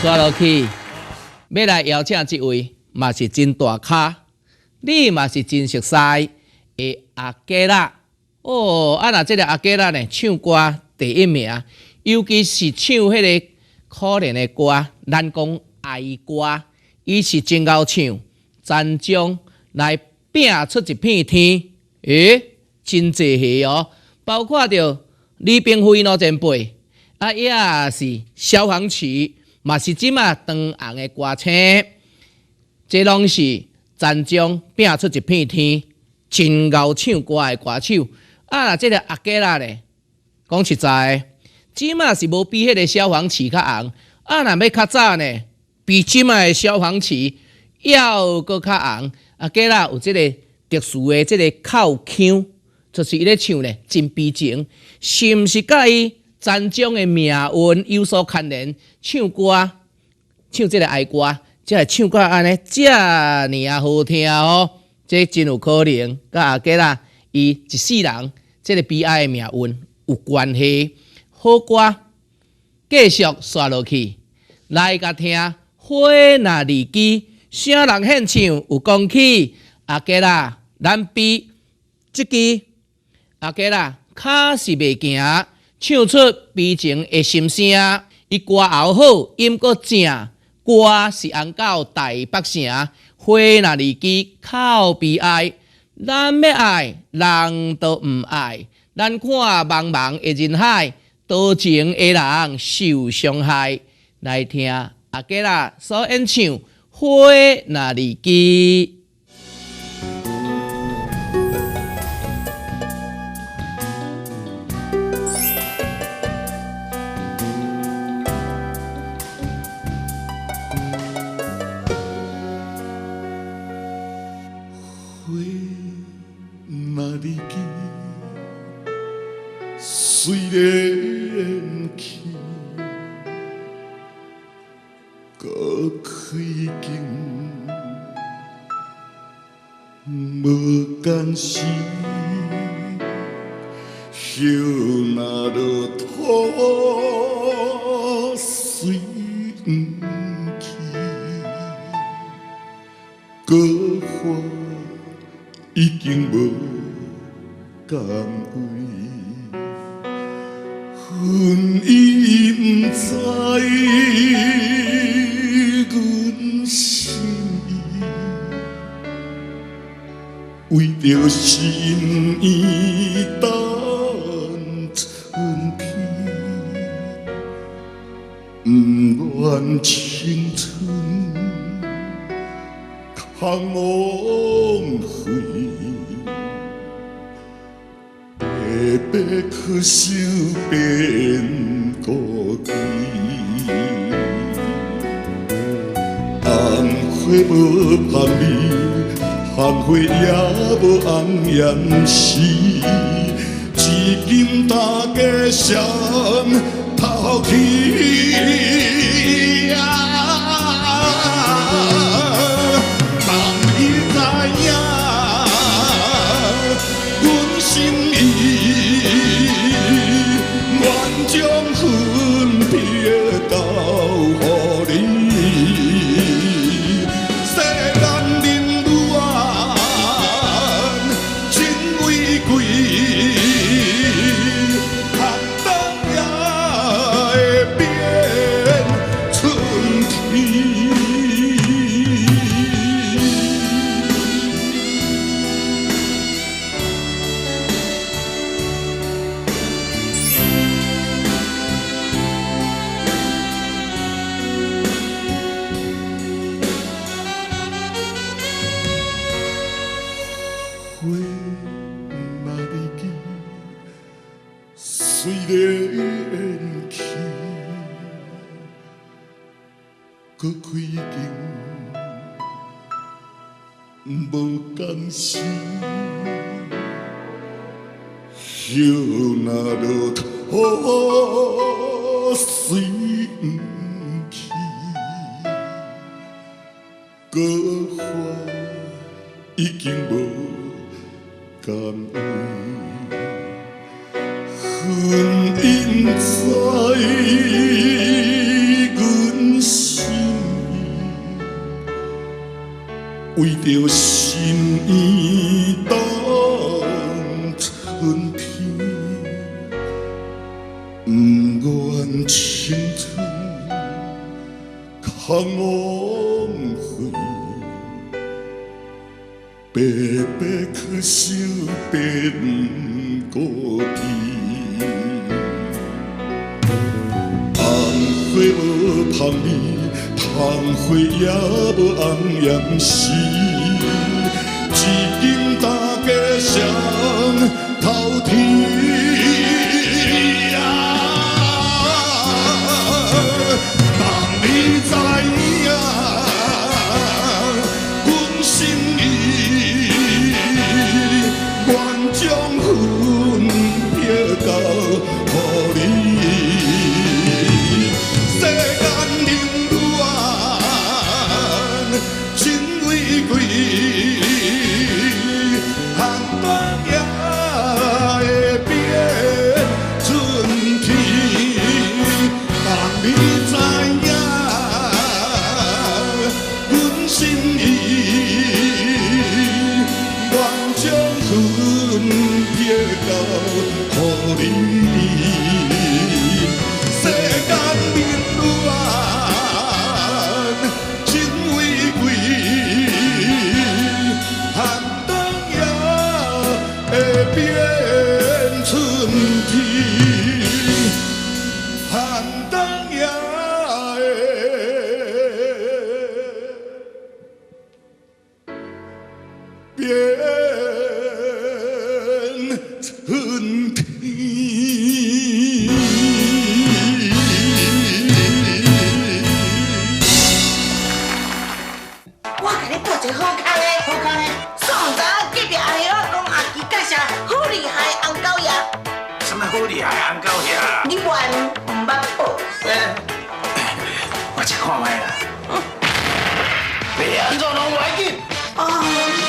刷落去，要来邀请这位，嘛是真大咖，你嘛是真熟悉的阿基拉哦。若这个阿基拉呢，唱歌第一名，尤其是唱迄个可怜的歌，咱讲爱歌，伊是真够唱，全将来拼出一片天，真济下哦，包括着李冰辉老前辈，也是消防曲。嘛是即马长红的歌星，这拢是全将拼出一片天，真够唱歌的歌手。若这个阿基拉咧，讲实在，即马是无比迄个消防曲较红。若要较早呢，比即马的消防曲要搁较红。阿基拉有即个特殊的即个口腔，就是伊咧唱咧真悲情，是毋是甲伊全将的命运有所牵连？唱歌，唱这个爱歌，才会唱歌安尼，遮尔好听哦。这真有可能，甲阿基拉伊一世人这个悲哀的命运有关系。好歌，继续刷落去，来甲听花若离枝，啥人献唱有讲起？阿基拉，咱比即支阿基拉脚是袂行。唱出悲情的心声，伊歌喉好，音阁正，歌是红到台北城。花若离枝靠悲哀，咱要爱人都毋爱，咱看茫茫的人海，多情的人受伤害。来听阿基拉所演唱《花若离枝》。虽然去，搁开经，无甘心，叶若落土，随不去，搁花已经无甘为。阮已不知阮心意，为着心意等春天，不愿青春空枉费。白白可惜变孤单，红花无香味，红花也无红颜时，至今大家谁抛弃啊？将分别交予你，世间冷暖真为贵，寒冬也会变春天。花若离枝，虽然去，搁开经，无甘心。叶若落土，随不去，搁花已经无甘为，恨因知阮。为着心意当春天，不愿青春空枉费，白白可惜白不过天。红花无香味，窗花也无红艳时，一斤大家双头天。当你知影，阮心意，愿将魂撇到予你。世间冷暖，真为贵，寒冬也会变春天。当你知影，阮心意，愿将魂撇到予你。世间冷暖，真为贵，寒冬也会变春天，寒冬也会变春天。我甲你报一个好康的，好康的。上早隔壁阿兄讲阿基介绍好厉害的红狗爷，什么好厉害红狗呀？你愿唔捌报？我去看卖啦。袂安怎拢袂紧。哦。